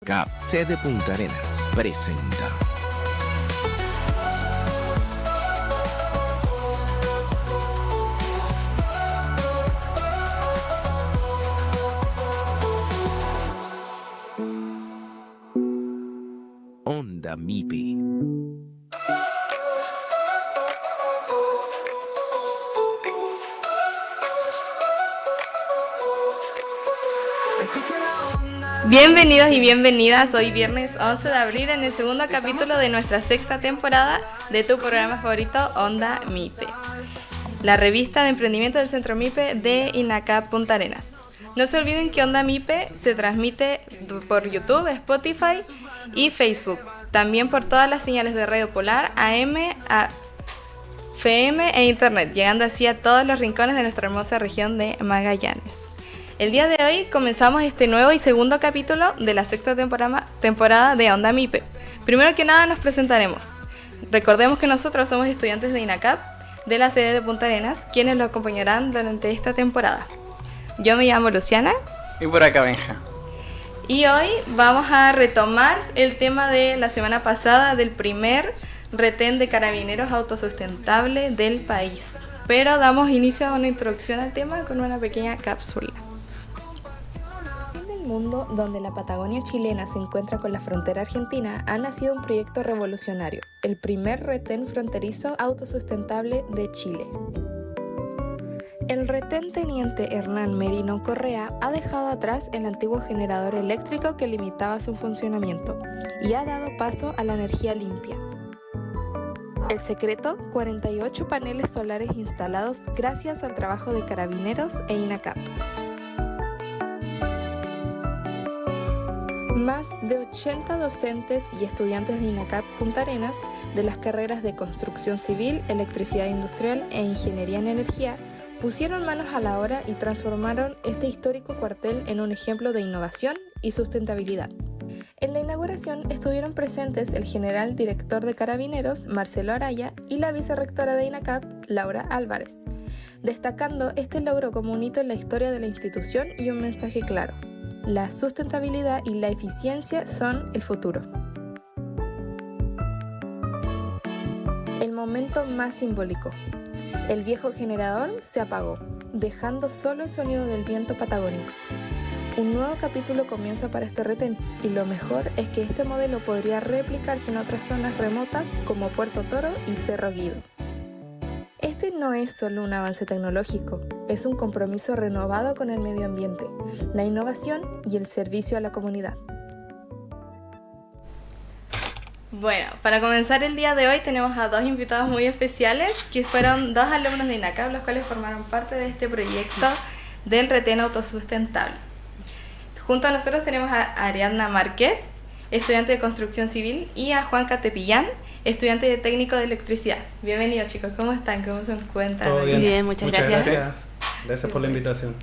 INACAP, sede Punta Arenas, presenta. Onda MIPE. Bienvenidos y bienvenidas, hoy viernes 11 de abril en el segundo capítulo de nuestra sexta temporada de tu programa favorito Onda MIPE, la revista de emprendimiento del Centro MIPE de INACAP Punta Arenas. No se olviden que Onda MIPE se transmite por YouTube, Spotify y Facebook, también por todas las señales de Radio Polar, AM, FM e Internet, llegando así a todos los rincones de nuestra hermosa región de Magallanes. El día de hoy comenzamos este nuevo y segundo capítulo de la sexta temporada de Onda MIPE. Primero que nada nos presentaremos. Recordemos que nosotros somos estudiantes de INACAP de la sede de Punta Arenas, quienes lo acompañarán durante esta temporada. Yo me llamo Luciana. Y por acá Benja. Y hoy vamos a retomar el tema de la semana pasada del primer retén de carabineros autosustentable del país. Pero damos inicio a una introducción al tema con una pequeña cápsula. En el mundo donde la Patagonia chilena se encuentra con la frontera argentina, ha nacido un proyecto revolucionario, el primer retén fronterizo autosustentable de Chile. El retén Teniente Hernán Merino Correa ha dejado atrás el antiguo generador eléctrico que limitaba su funcionamiento y ha dado paso a la energía limpia. El secreto, 48 paneles solares instalados gracias al trabajo de Carabineros e INACAP. Más de 80 docentes y estudiantes de INACAP Punta Arenas de las carreras de Construcción Civil, Electricidad Industrial e Ingeniería en Energía pusieron manos a la obra y transformaron este histórico cuartel en un ejemplo de innovación y sustentabilidad. En la inauguración estuvieron presentes el general director de Carabineros, Marcelo Araya, y la vicerrectora de INACAP, Laura Álvarez, destacando este logro como un hito en la historia de la institución y un mensaje claro: la sustentabilidad y la eficiencia son el futuro. El momento más simbólico. El viejo generador se apagó, dejando solo el sonido del viento patagónico. Un nuevo capítulo comienza para este retén, y lo mejor es que este modelo podría replicarse en otras zonas remotas como Puerto Toro y Cerro Guido. Este no es solo un avance tecnológico, es un compromiso renovado con el medio ambiente, la innovación y el servicio a la comunidad. Bueno, para comenzar el día de hoy tenemos a dos invitados muy especiales, que fueron dos alumnos de INACAP, los cuales formaron parte de este proyecto del retén autosustentable. Junto a nosotros tenemos a Ariadna Márquez, estudiante de Construcción Civil, y a Juan Catepillán, estudiante de Técnico de Electricidad. Bienvenidos, chicos, ¿cómo están? ¿Cómo se encuentran? Todo bien. Bien, muchas gracias. Gracias por la invitación.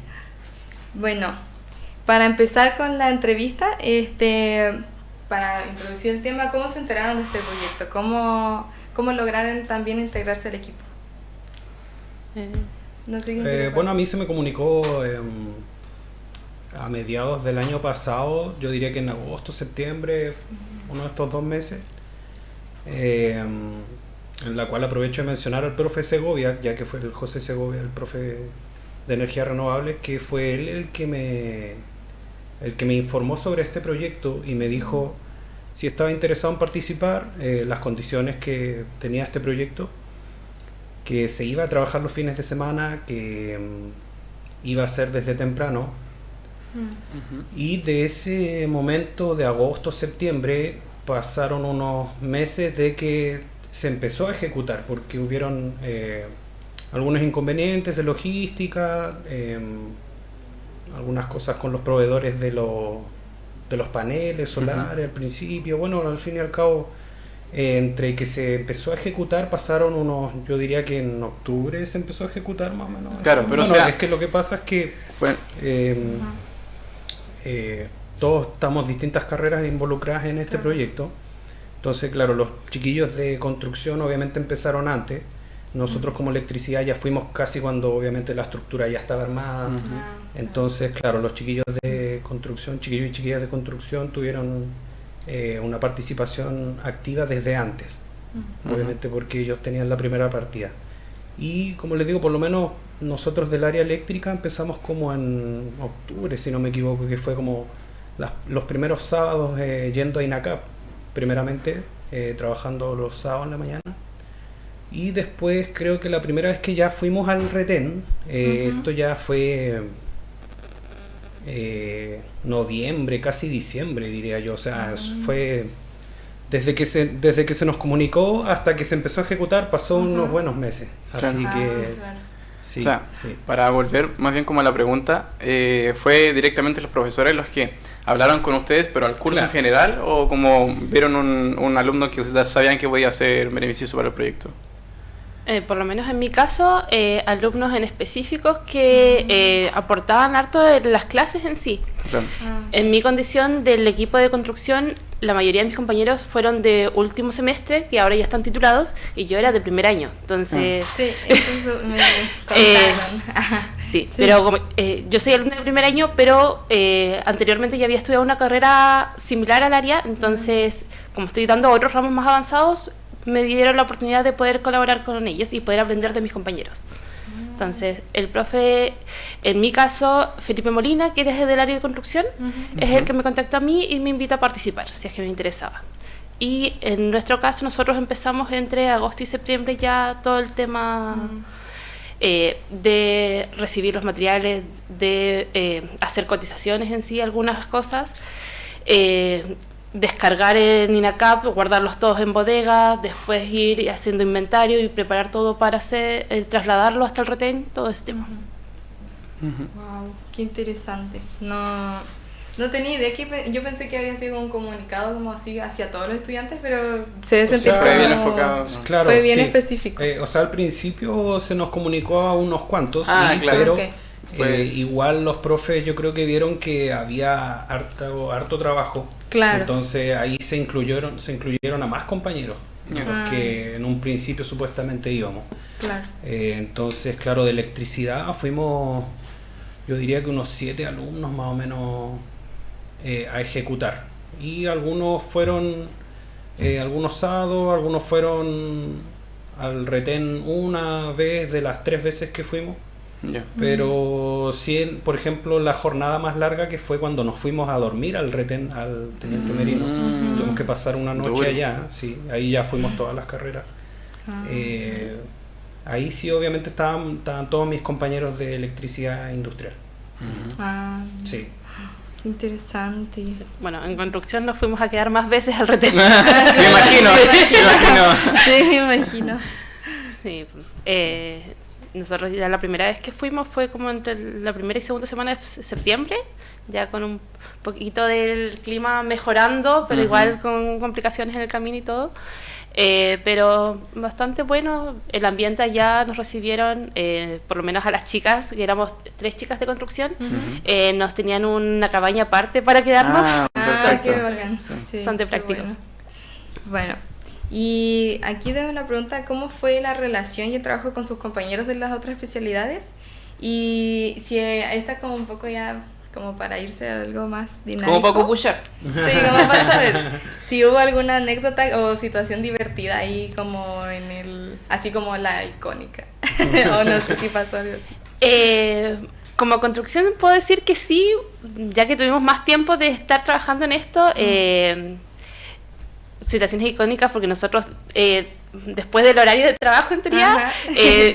Bueno, para empezar con la entrevista, para introducir el tema, ¿cómo se enteraron de este proyecto? ¿Cómo lograron también integrarse al equipo? No sé Bueno, a mí se me comunicó a mediados del año pasado, yo diría que en agosto, septiembre, uno de estos 2 meses, en la cual aprovecho de mencionar al profe Segovia, ya que fue el José Segovia, el profe de energías renovables, que fue él el que me informó sobre este proyecto y me dijo si estaba interesado en participar, las condiciones que tenía este proyecto, que se iba a trabajar los fines de semana, que iba a ser desde temprano. Y de ese momento, de agosto, septiembre, pasaron unos meses de que se empezó a ejecutar, porque hubieron algunos inconvenientes de logística, algunas cosas con los proveedores de los paneles solares al principio. Bueno, al fin y al cabo, entre que se empezó a ejecutar pasaron yo diría que en octubre se empezó a ejecutar más o menos. Claro, pero es que lo que pasa es que todos estamos distintas carreras involucradas en este proyecto. Entonces, claro, los chiquillos de construcción obviamente empezaron antes, Nosotros como electricidad ya fuimos casi cuando obviamente la estructura ya estaba armada. Entonces, claro, los chiquillos de construcción, chiquillos y chiquillas de construcción tuvieron una participación activa desde antes. Obviamente porque ellos tenían la primera partida. Y como les digo, por lo menos nosotros del área eléctrica empezamos como en octubre, si no me equivoco, que fue como los primeros sábados yendo a INACAP, primeramente trabajando los sábados en la mañana. Y después creo que la primera vez que ya fuimos al retén, esto ya fue noviembre, casi diciembre diría yo, o sea, fue desde que se nos comunicó hasta que se empezó a ejecutar pasó unos buenos meses, así que sí, o sea, sí. Para volver más bien como a la pregunta, ¿fue directamente los profesores los que hablaron con ustedes, pero al curso en general, o como vieron un alumno que ustedes sabían que podía ser beneficioso para el proyecto? Por lo menos en mi caso, alumnos en específicos que aportaban harto de las clases en sí. Claro. En mi condición del equipo de construcción, la mayoría de mis compañeros fueron de último semestre, que ahora ya están titulados, y yo era de primer año. Entonces, Sí, eso me contaron. sí, pero como, yo soy alumna de primer año, pero anteriormente ya había estudiado una carrera similar al área, entonces, como estoy dando otros ramos más avanzados, me dieron la oportunidad de poder colaborar con ellos y poder aprender de mis compañeros. Entonces, el profe, en mi caso, Felipe Molina, que es del área de construcción, es el que me contactó a mí y me invitó a participar, si es que me interesaba. Y en nuestro caso, nosotros empezamos entre agosto y septiembre ya todo el tema de recibir los materiales, de hacer cotizaciones en sí, algunas cosas, descargar en INACAP, guardarlos todos en bodega, después ir haciendo inventario y preparar todo para trasladarlo hasta el retén, todo ese tema. Wow, qué interesante. No tenía idea, yo pensé que había sido un comunicado como así hacia todos los estudiantes, pero se debe sentir fue bien como- enfocado. Claro, fue bien sí. específico. O sea, al principio se nos comunicó a unos cuantos, Ah, claro. pero Ok. Pues- igual los profes yo creo que vieron que había harto trabajo. Claro. Entonces ahí se incluyeron a más compañeros de los que en un principio supuestamente íbamos. Claro. Entonces, claro, de electricidad fuimos, yo diría que unos 7 alumnos más o menos a ejecutar. Y algunos fueron algunos sábados, algunos fueron al retén una vez de las 3 veces que fuimos. Ya. Pero sí, por ejemplo, la jornada más larga que fue cuando nos fuimos a dormir al retén, al Teniente Merino. Tuvimos que pasar una noche Duro. allá, sí, ahí ya fuimos todas las carreras. Ahí sí, obviamente estaban todos mis compañeros de electricidad industrial. Sí. Interesante. Bueno, en construcción nos fuimos a quedar más veces al retén. Me imagino. Sí, me imagino. Sí, nosotros ya la primera vez que fuimos fue como entre la primera y segunda semana de septiembre, ya con un poquito del clima mejorando, pero igual con complicaciones en el camino y todo. Pero bastante bueno, el ambiente allá nos recibieron, por lo menos a las chicas, que éramos 3 chicas de construcción, nos tenían una cabaña aparte para quedarnos. Qué bacán. Sí, Bastante qué práctico. Bueno, y aquí tengo una pregunta, ¿cómo fue la relación y el trabajo con sus compañeros de las otras especialidades? Y si esta es como un poco ya como para irse a algo más dinámico. Como para copuchar. Sí, como para saber si hubo alguna anécdota o situación divertida ahí como así como la icónica. O no sé si pasó algo así. Como construcción puedo decir que sí, ya que tuvimos más tiempo de estar trabajando en esto, situaciones icónicas porque nosotros después del horario de trabajo en teoría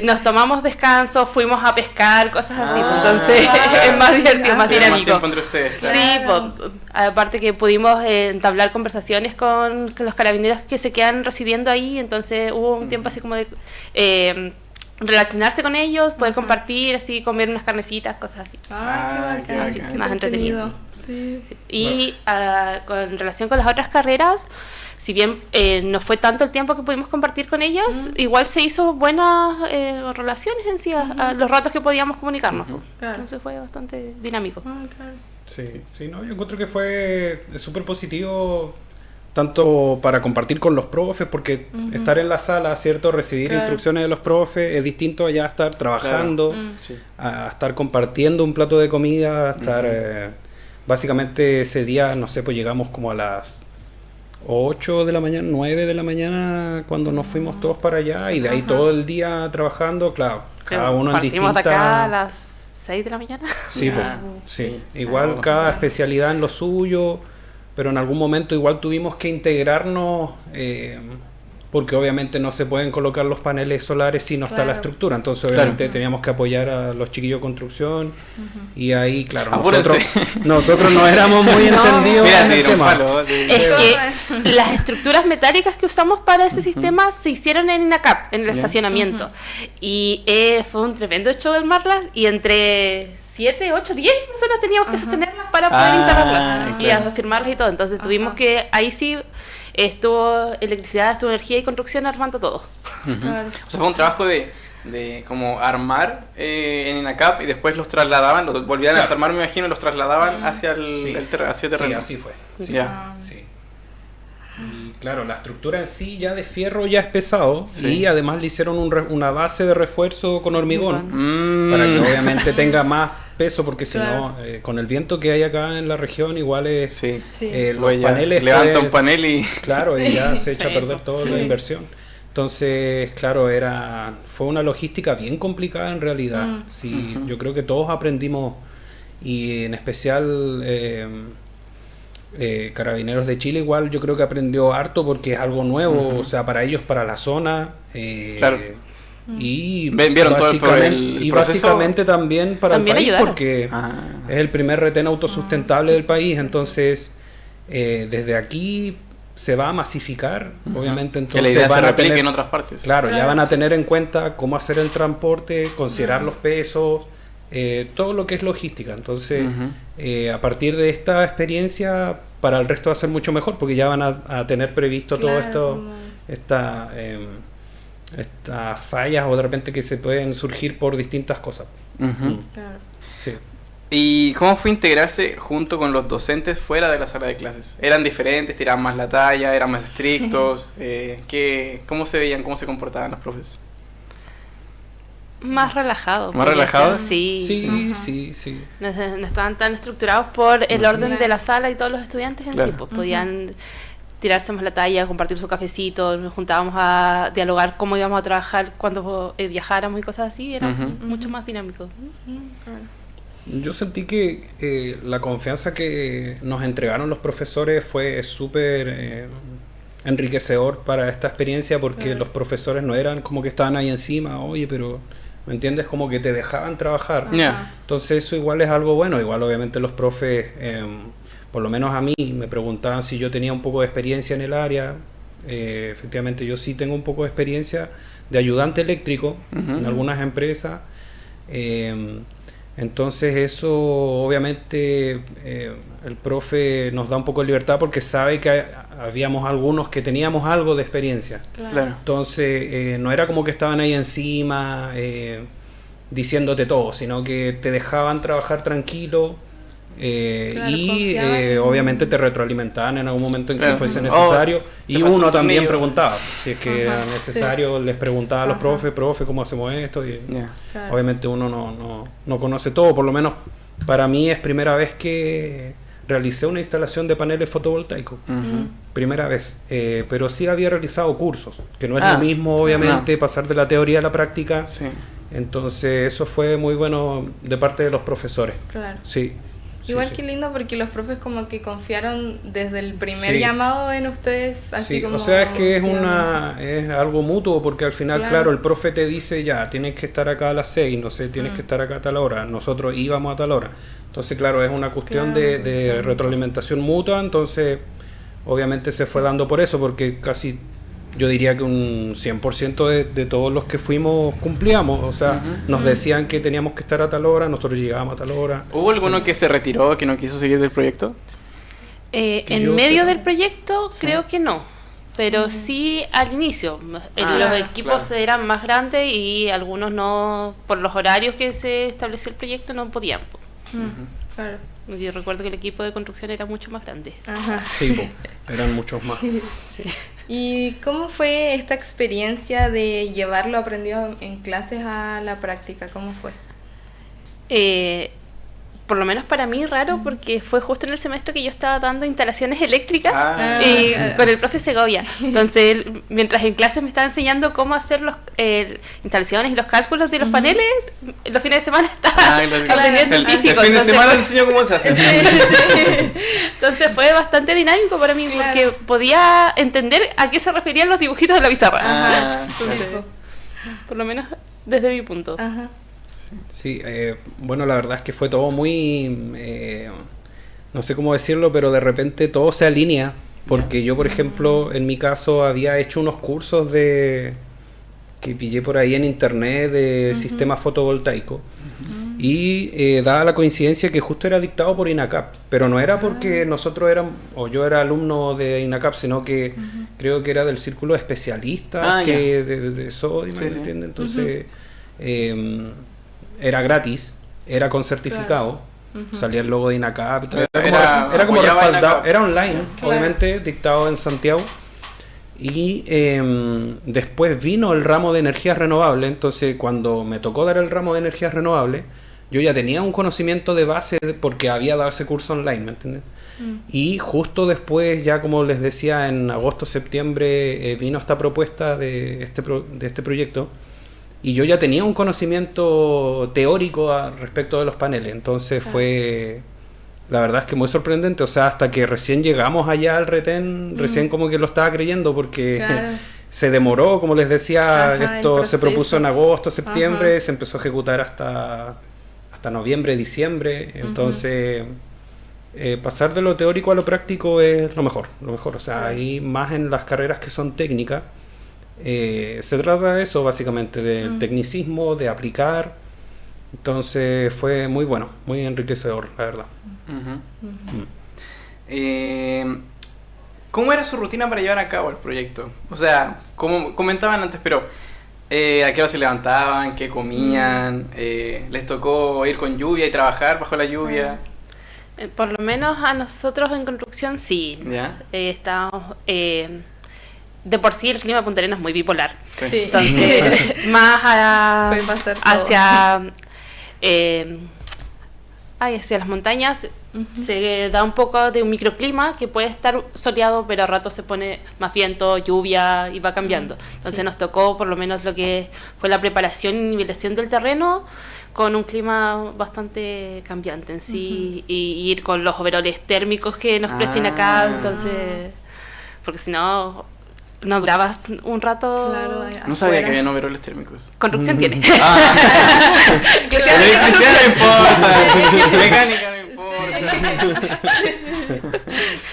nos tomamos descanso, fuimos a pescar, cosas así, entonces es más divertido, más Tienen más dinámico. tiempo entre ustedes, claro. Sí, Claro. aparte que pudimos entablar conversaciones con los carabineros que se quedan residiendo ahí, entonces hubo un tiempo así como de relacionarse con ellos, poder compartir, así comer unas carnecitas, cosas así. Ay, qué bacán, qué bacán. qué Más entretenido. Sí. Y con relación con las otras carreras, si bien no fue tanto el tiempo que pudimos compartir con ellos, igual se hizo buenas relaciones en sí, a los ratos que podíamos comunicarnos. Claro. Entonces fue bastante dinámico. Claro. Sí, no, yo encuentro que fue súper positivo tanto para compartir con los profes, porque estar en la sala, ¿cierto? Recibir Claro. instrucciones de los profes es distinto a ya estar trabajando, Sí. a estar compartiendo un plato de comida, a estar... básicamente ese día, no sé, pues llegamos como a las 8 de la mañana, 9 de la mañana cuando nos fuimos todos para allá y de ahí todo el día trabajando, claro, cada uno en Partimos distinta... de acá a las 6 de la mañana. Sí, Ah, sí. sí. Igual cada especialidad en lo suyo, pero en algún momento igual tuvimos que integrarnos porque obviamente no se pueden colocar los paneles solares si no está la Claro. estructura. Entonces obviamente teníamos que apoyar a los chiquillos de construcción y ahí, claro, Apúrense. nosotros no éramos muy entendidos Mira, en te el dieron tema. palo. Es que las estructuras metálicas que usamos para ese sistema se hicieron en INACAP, en el Ya. estacionamiento. Y fue un tremendo show armarlas y entre 7, 8, 10 personas teníamos que sostenerlas para poder instalarlas y claro. afirmarlas y todo. Entonces tuvimos que, ahí sí, estuvo electricidad, estuvo energía y construcción armando todo. Claro. O sea, fue un trabajo de como armar en INACAP y después los trasladaban, los volvían a Claro. desarmar, me imagino, y los trasladaban hacia el, Sí. hacia el terreno. Sí, así fue. Sí. Ya. Sí. Y claro, la estructura en sí ya de fierro ya es pesado Sí. y además le hicieron una base de refuerzo con hormigón. Mm. Para que obviamente tenga más peso, porque si Claro. no, con el viento que hay acá en la región, igual es Sí. Sí. los Oye, ya paneles. levanta pues, un panel y... Claro, y Sí. ya se echa a Sí. perder toda la Sí. inversión. Entonces, claro, fue una logística bien complicada en realidad. Sí, yo creo que todos aprendimos, y en especial Carabineros de Chile igual yo creo que aprendió harto porque es algo nuevo, o sea, para ellos, para la zona. Claro. Y Vieron todo el básicamente, y proceso. básicamente también para También el país ayudaron. porque Ah. es el primer retén autosustentable del país, entonces desde aquí se va a masificar, obviamente, Que entonces la idea se van a replique tener, en otras partes. claro, ya Claro. van a tener en cuenta cómo hacer el transporte, considerar los pesos, todo lo que es logística. Entonces, a partir de esta experiencia, para el resto va a ser mucho mejor, porque ya van a tener previsto todo Claro, esto, como- estas fallas o de repente que se pueden surgir por distintas cosas. Ujú. Claro. Sí. ¿Y cómo fue integrarse junto con los docentes fuera de la sala de clases? ¿Eran diferentes? ¿Tiraban más la talla? ¿Eran más estrictos? ¿Cómo se veían? ¿Cómo se comportaban los profes? Más relajados. ¿Más podría relajados? ser. Sí. Sí. No estaban tan estructurados por el orden de la sala y todos los estudiantes en Claro. sí, pues podían tirarse más la talla, compartir su cafecito, nos juntábamos a dialogar cómo íbamos a trabajar cuando viajáramos y cosas así, era mucho más dinámico. Yo sentí que la confianza que nos entregaron los profesores fue súper enriquecedor para esta experiencia, porque los profesores no eran como que estaban ahí encima, oye, pero ¿me entiendes? Como que te dejaban trabajar. Ya. Entonces eso igual es algo bueno. Igual obviamente los profes, por lo menos a mí, me preguntaban si yo tenía un poco de experiencia en el área. Efectivamente yo sí tengo un poco de experiencia de ayudante eléctrico en algunas empresas. Entonces eso obviamente el profe nos da un poco de libertad porque sabe que habíamos algunos que teníamos algo de experiencia. Claro. Entonces no era como que estaban ahí encima diciéndote todo, sino que te dejaban trabajar tranquilo Claro, y confiaban. obviamente te retroalimentaban en algún momento en que Claro. fuese necesario, Oh, te y faltó uno un también tornillo. preguntaba si es que Ajá, era necesario, les preguntaba a los Ajá. profe, ¿cómo hacemos esto? Y Ya. Claro. obviamente uno no conoce todo, por lo menos para mí es primera vez que realicé una instalación de paneles fotovoltaicos. Ujú. Primera vez, pero sí había realizado cursos, que no es Ah, lo mismo obviamente pasar de la teoría a la práctica. Sí. Entonces eso fue muy bueno de parte de los profesores. Claro. Sí. Igual sí, que sí. lindo porque los profes como que confiaron desde el primer Sí. llamado en ustedes, así Sí, como... o sea, es que es ciegamente. es algo mutuo, porque al final, Claro. claro, el profe te dice ya, tienes que estar acá a las 6, no sé, tienes que estar acá a tal hora, nosotros íbamos a tal hora. Entonces, claro, es una cuestión Claro, de sí. retroalimentación mutua, entonces obviamente se fue dando por eso, porque casi yo diría que un 100% de todos los que fuimos cumplíamos, o sea, nos decían que teníamos que estar a tal hora, nosotros llegábamos a tal hora. ¿Hubo alguno que se retiró, que no quiso seguir del proyecto? Que yo En medio sepa. del proyecto creo que no, pero sí al inicio. Ah, Los equipos claro. eran más grandes y algunos no, por los horarios que se estableció el proyecto, no podían. Claro. Yo recuerdo que el equipo de construcción era mucho más grande. Ajá. Sí, po, eran muchos más. Sí. ¿Y cómo fue esta experiencia de llevar lo aprendido en clases a la práctica? ¿Cómo fue? Por lo menos para mí raro, porque fue justo en el semestre que yo estaba dando instalaciones eléctricas con el profe Segovia. Entonces, él, mientras en clase me estaba enseñando cómo hacer las instalaciones y los cálculos de los paneles, los fines de semana estaba aprendiendo en físico. El fin de Entonces, semana enseñó cómo se hace. entonces fue bastante dinámico para mí, porque podía entender a qué se referían los dibujitos de la pizarra. Entonces, por lo menos desde mi punto. Ajá. Sí, bueno, la verdad es que fue todo muy, no sé cómo decirlo, pero de repente todo se alinea, porque yo, por ejemplo, en mi caso había hecho unos cursos que pillé por ahí en internet de sistema fotovoltaico, y dada la coincidencia que justo era dictado por INACAP, pero no era porque nosotros éramos, o yo era alumno de INACAP, sino que creo que era del círculo de especialistas de SODI, ¿me entiendes? Entonces... era gratis, era con certificado, salía el logo de INACAP, era como respaldado, era online, obviamente, dictado en Santiago, y después vino el ramo de energías renovables. Entonces cuando me tocó dar el ramo de energías renovables, yo ya tenía un conocimiento de base porque había dado ese curso online, ¿me entiendes? Y justo después, ya como les decía, en agosto, septiembre, vino esta propuesta de este proyecto. Y yo ya tenía un conocimiento teórico respecto de los paneles, entonces fue, la verdad es que muy sorprendente, o sea, hasta que recién llegamos allá al retén, recién como que lo estaba creyendo, porque se demoró, como les decía, esto se propuso en agosto, septiembre, se empezó a ejecutar hasta noviembre, diciembre, entonces pasar de lo teórico a lo práctico es lo mejor, o sea, ahí más en las carreras que son técnicas. Se trata de eso básicamente, del tecnicismo, de aplicar. Entonces fue muy bueno, muy enriquecedor, la verdad. ¿Cómo era su rutina para llevar a cabo el proyecto? O sea, como comentaban antes, pero ¿a qué hora se levantaban? ¿Qué comían? ¿Les tocó ir con lluvia y trabajar bajo la lluvia? Por lo menos a nosotros en construcción sí. Estábamos... de por sí el clima de Punta Arenas es muy bipolar. Sí. Entonces, más hacia las montañas se da un poco de un microclima que puede estar soleado, pero a rato se pone más viento, lluvia y va cambiando. Entonces nos tocó por lo menos lo que fue la preparación y nivelación del terreno con un clima bastante cambiante en sí, y ir con los overoles térmicos que nos presten acá, entonces, porque si no durabas un rato. Claro, no sabía que había overoles térmicos. Construcción tiene. Electricidad no importa, mecánica no importa.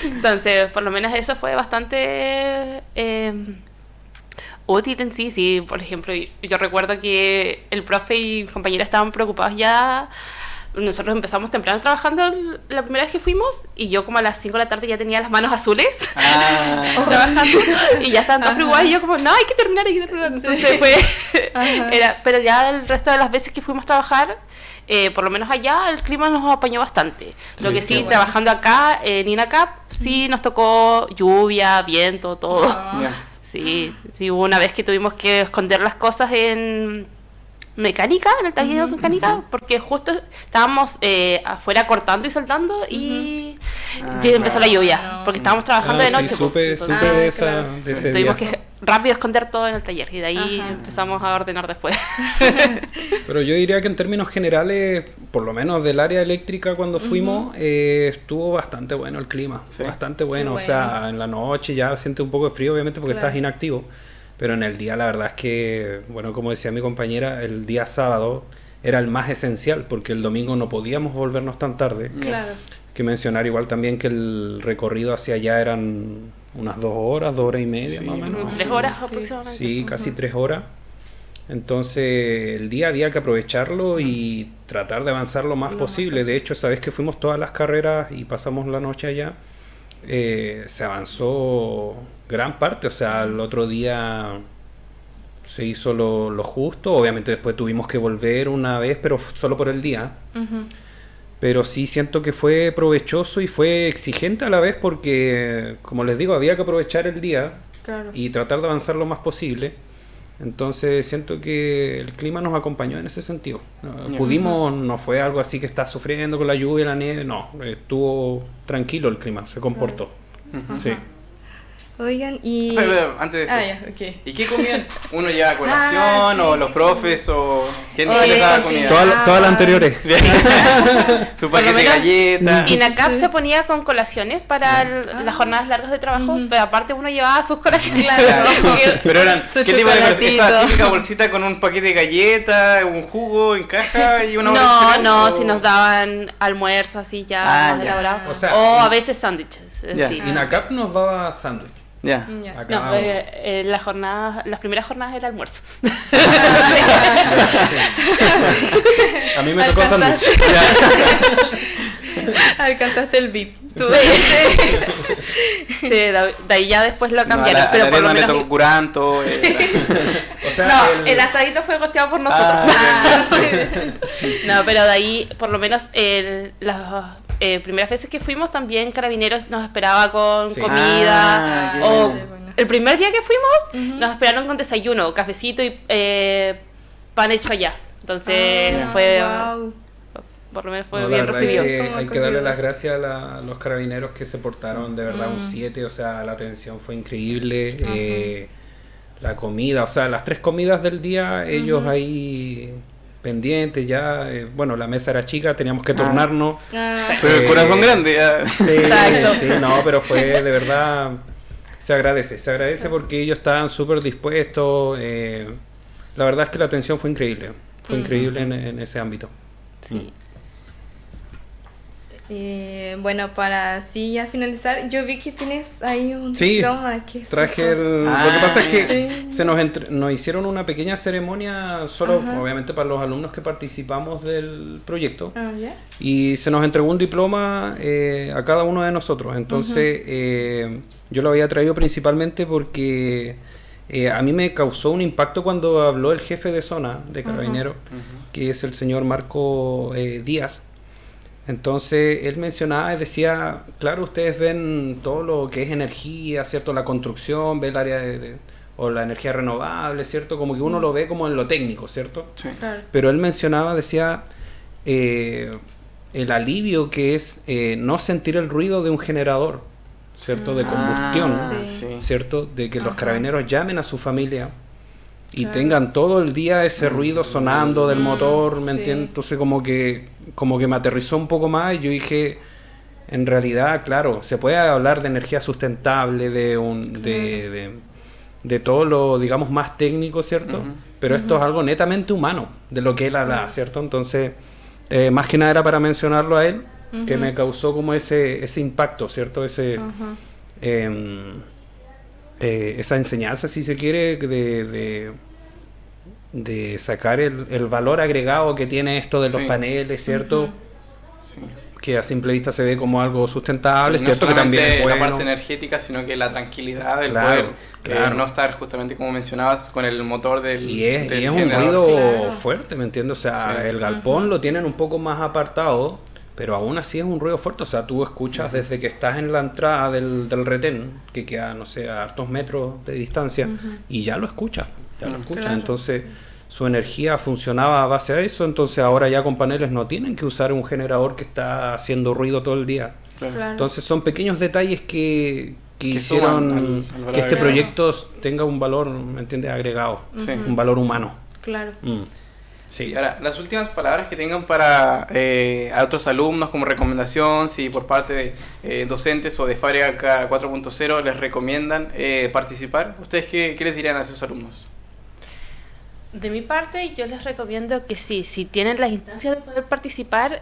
Entonces, por lo menos eso fue bastante útil en sí. Por ejemplo, yo recuerdo que el profe y mis compañeras estaban preocupados ya. Nosotros empezamos temprano trabajando la primera vez que fuimos, y yo como a las 5 de la tarde ya tenía las manos azules trabajando, y ya estaban todos preocupados, y yo como, no, hay que terminar. Entonces fue pero ya el resto de las veces que fuimos a trabajar, por lo menos allá el clima nos apañó bastante. Lo que sí, trabajando acá en INACAP, sí nos tocó lluvia, viento, todo. Sí, hubo una vez que tuvimos que esconder las cosas en mecánica, en el taller de mecánica, porque justo estábamos afuera cortando y soldando, y empezó la lluvia, porque estábamos trabajando de noche. Supe de ese tuvimos día. que rápido esconder todo en el taller, y de ahí empezamos a ordenar después. Pero yo diría que en términos generales, por lo menos del área eléctrica cuando fuimos, estuvo bastante bueno el clima, bastante bueno. O sea, en la noche ya siente un poco de frío, obviamente, porque estás inactivo. Pero en el día la verdad es que, bueno, como decía mi compañera, el día sábado era el más esencial, porque el domingo no podíamos volvernos tan tarde. Claro. Hay que mencionar igual también que el recorrido hacia allá eran unas 2 horas y media más o menos. 3 horas aproximadamente. Sí, casi 3 horas. Entonces el día había que aprovecharlo y tratar de avanzar lo más posible. De hecho, esa vez que fuimos todas las carreras y pasamos la noche allá, se avanzó gran parte, o sea, el otro día se hizo lo justo. Obviamente después tuvimos que volver una vez, pero solo por el día. pero sí siento que fue provechoso y fue exigente a la vez porque, como les digo, había que aprovechar el día Claro. y tratar de avanzar lo más posible. Entonces siento que el clima nos acompañó en ese sentido. Pudimos, no fue algo así que está sufriendo con la lluvia, la nieve, no, estuvo tranquilo el clima, se comportó. Sí. Oigan, y... Pero, antes de eso, ya, ok. ¿y qué comían? ¿Uno lleva colación sí, o los profes o quién Oye, les daba cocina. comida? Todas las anteriores. Su paquete de menos galletas. INACAP se ponía con colaciones para las jornadas largas de trabajo, pero aparte uno llevaba sus colaciones. Claro. Pero eran, Su ¿qué tipo de cosas? Esa chocolatito. típica bolsita con un paquete de galletas, un jugo en caja y una No, si nos daban almuerzo así ya más ya. elaborado. O sea, O a veces sándwiches. Ya. Sí. INACAP nos daba sándwich. Ya. Ya. a cada No, uno. las primeras jornadas era almuerzo. A mí me tocó sándwich. Alcanzaste el VIP. Tú. Sí, de ahí ya después lo No, cambiaron, a pero la por lo Arena le menos... tocó curanto. O sea, No, el asadito fue costeado por nosotros. No, pero de ahí, por lo menos, las primeras veces que fuimos, también Carabineros nos esperaba con Sí. comida. Ah, O qué bueno. el primer día que fuimos, nos esperaron con desayuno, cafecito y pan hecho allá. Entonces, fue... Wow. Por lo menos fue no, la bien verdad recibido. que ¿Cómo hay que acogido? darle las gracias a los carabineros que se portaron de verdad un 7, o sea, la atención fue increíble, la comida, o sea, las 3 comidas del día, ellos ahí pendientes ya, bueno, la mesa era chica, teníamos que turnarnos. Pero el corazón grande. Ya. Sí, Exacto. sí, no, pero fue de verdad, se agradece porque ellos estaban súper dispuestos, la verdad es que la atención fue increíble en ese ámbito. Sí. Bueno, para así ya finalizar, yo vi que tienes ahí un Sí, diploma. ¿Qué es traje eso? el... Lo que pasa es que Sí. se nos hicieron una pequeña ceremonia solo, obviamente, para los alumnos que participamos del proyecto. Ah, ¿ya? Y se nos entregó un diploma a cada uno de nosotros. Entonces, yo lo había traído principalmente porque a mí me causó un impacto cuando habló el jefe de zona de Carabineros, que es el señor Marco Díaz. Entonces, él mencionaba y decía, claro, ustedes ven todo lo que es energía, ¿cierto? La construcción, ve el área o la energía renovable, ¿cierto? Como que uno lo ve como en lo técnico, ¿cierto? Sí. Claro. Pero él mencionaba, decía, el alivio que es no sentir el ruido de un generador, ¿cierto? De combustión, sí. ¿cierto? De que los Ajá. carabineros llamen a su familia y Claro. tengan todo el día ese ruido sonando del motor, ¿me sí. entiendes? Entonces como que me aterrizó un poco más y yo dije, en realidad, claro, se puede hablar de energía sustentable, de todo lo, digamos, más técnico, ¿cierto? Pero esto es algo netamente humano, de lo que él habla, ¿cierto? Entonces, más que nada era para mencionarlo a él, que me causó como ese impacto, ¿cierto? Esa enseñanza, si se quiere, de sacar el valor agregado que tiene esto de los Sí. paneles, ¿cierto? Sí. Que a simple vista se ve como algo sustentable, Sí, ¿cierto? no Que también es solamente bueno. la parte energética, sino que la tranquilidad del Claro, poder claro. no estar justamente como mencionabas con el motor del Y es del un generador. ruido Claro. fuerte, ¿me entiendes? O sea, Sí. el galpón lo tienen un poco más apartado, pero aún así es un ruido fuerte. O sea, tú escuchas desde que estás en la entrada del retén, que queda, no sé, a hartos metros de distancia, y ya lo escuchas, Claro. Entonces, su energía funcionaba a base de eso, entonces ahora ya con paneles no tienen que usar un generador que está haciendo ruido todo el día. Claro. Claro. Entonces son pequeños detalles que Que hicieron suman al valor que este agregado. proyecto tenga un valor, ¿me entiendes? Agregado, Sí. un valor humano. Claro. Sí, ahora, las últimas palabras que tengan para a otros alumnos como recomendación, si por parte de docentes o de Fábrica 4.0 les recomiendan participar, ¿ustedes qué les dirían a esos alumnos? De mi parte, yo les recomiendo que sí, si tienen las instancias de poder participar,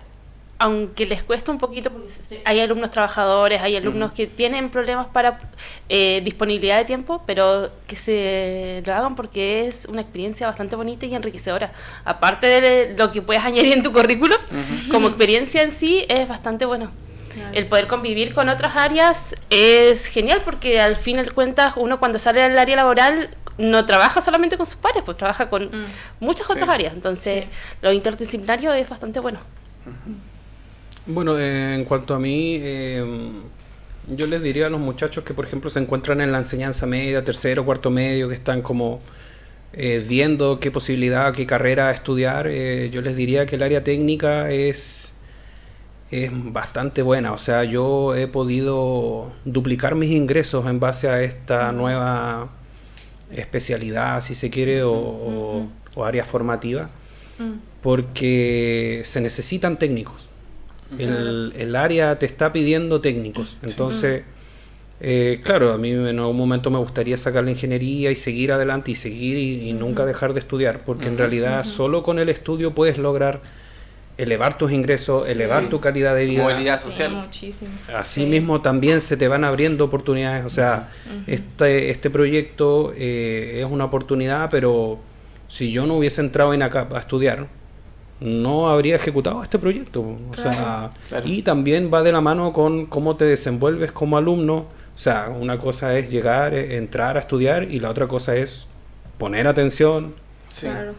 aunque les cuesta un poquito, porque hay alumnos trabajadores, hay alumnos que tienen problemas para disponibilidad de tiempo, pero que se lo hagan porque es una experiencia bastante bonita y enriquecedora. Aparte de lo que puedes añadir en tu currículum, como experiencia en sí es bastante bueno. Claro. El poder convivir con otras áreas es genial porque al fin de cuentas uno cuando sale del área laboral no trabaja solamente con sus pares, pues trabaja con muchas otras Sí. áreas. Entonces lo interdisciplinario es bastante bueno. Bueno, en cuanto a mí, yo les diría a los muchachos que, por ejemplo, se encuentran en la enseñanza media, tercero, cuarto medio, que están como viendo qué posibilidad, qué carrera estudiar, yo les diría que el área técnica es bastante buena. O sea, yo he podido duplicar mis ingresos en base a esta nueva especialidad, si se quiere, o área formativa, porque se necesitan técnicos. El área te está pidiendo técnicos. Entonces, claro, a mí en algún momento me gustaría sacar la ingeniería y seguir adelante y seguir y nunca dejar de estudiar, porque en realidad solo con el estudio puedes lograr elevar tus ingresos, elevar tu calidad de vida. Movilidad social. Muchísimo. Asimismo también se te van abriendo oportunidades. O sea, este proyecto es una oportunidad, pero si yo no hubiese entrado en acá a estudiar, no habría ejecutado este proyecto. O sea, y también va de la mano con cómo te desenvuelves como alumno. O sea, una cosa es llegar, entrar a estudiar, y la otra cosa es poner atención,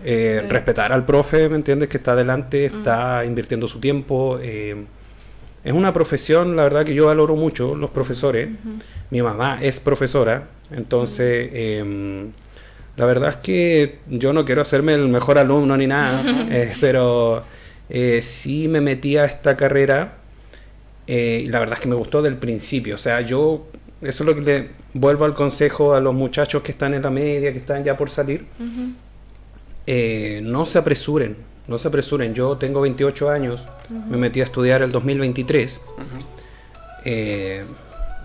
respetar al profe, ¿me entiendes? Que está adelante, está invirtiendo su tiempo. Es una profesión, la verdad, que yo valoro mucho, los profesores. Mi mamá es profesora, entonces la verdad es que yo no quiero hacerme el mejor alumno ni nada, pero sí me metí a esta carrera y la verdad es que me gustó del principio. O sea, eso es lo que le vuelvo al consejo a los muchachos que están en la media, que están ya por salir. No se apresuren, no se apresuren. Yo tengo 28 años, me metí a estudiar el 2023.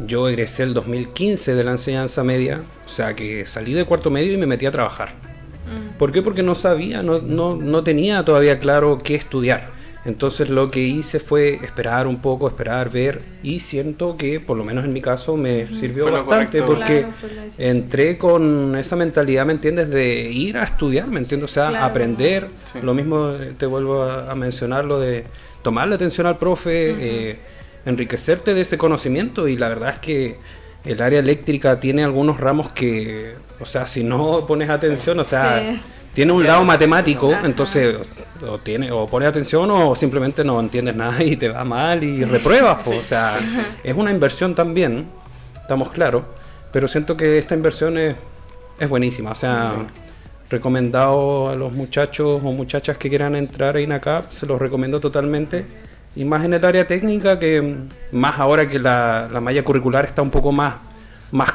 Yo egresé el 2015 de la enseñanza media, o sea que salí de cuarto medio y me metí a trabajar. ¿Por qué? Porque no sabía, no tenía todavía claro qué estudiar. Entonces lo que hice fue esperar un poco, ver, y siento que por lo menos en mi caso me sirvió bastante, porque entré con esa mentalidad, ¿me entiendes? De ir a estudiar, ¿me entiendes? O sea, aprender. Lo mismo te vuelvo a mencionar, lo de tomarle atención al profe, enriquecerte de ese conocimiento. Y la verdad es que el área eléctrica tiene algunos ramos que, o sea, si no pones atención, o sea, tiene un lado matemático, entonces o pones atención o simplemente no entiendes nada y te va mal y repruebas. O sea, es una inversión también, estamos claros, pero siento que esta inversión es buenísima. O sea, recomendado a los muchachos o muchachas que quieran entrar a INACAP, se los recomiendo totalmente. Y más en el área técnica, que más ahora que la malla curricular está un poco más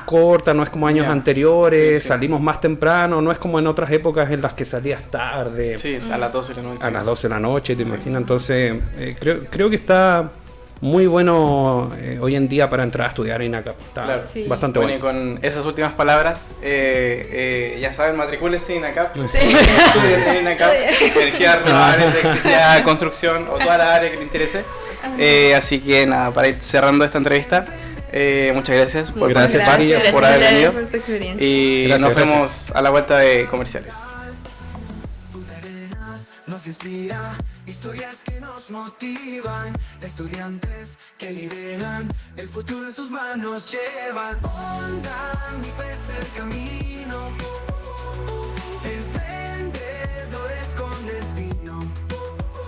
corta, no es como años anteriores, salimos más temprano, no es como en otras épocas en las que salías tarde. Sí, a las 12 de la noche. A las 12 de la noche, te imaginas. Entonces, creo que está muy bueno hoy en día para entrar a estudiar en INACAP. Está bastante bueno. Y con esas últimas palabras, ya saben, matricúlense en INACAP. Estudien en INACAP, energías renovables, electricidad, construcción o toda la área que les interese. Así que nada, para ir cerrando esta entrevista, muchas gracias por haber venido. Por su experiencia. Y nos vemos a la vuelta de comerciales. Nos inspira, historias que nos motivan, estudiantes que lideran, el futuro en sus manos llevan. Onda, mi pez el camino.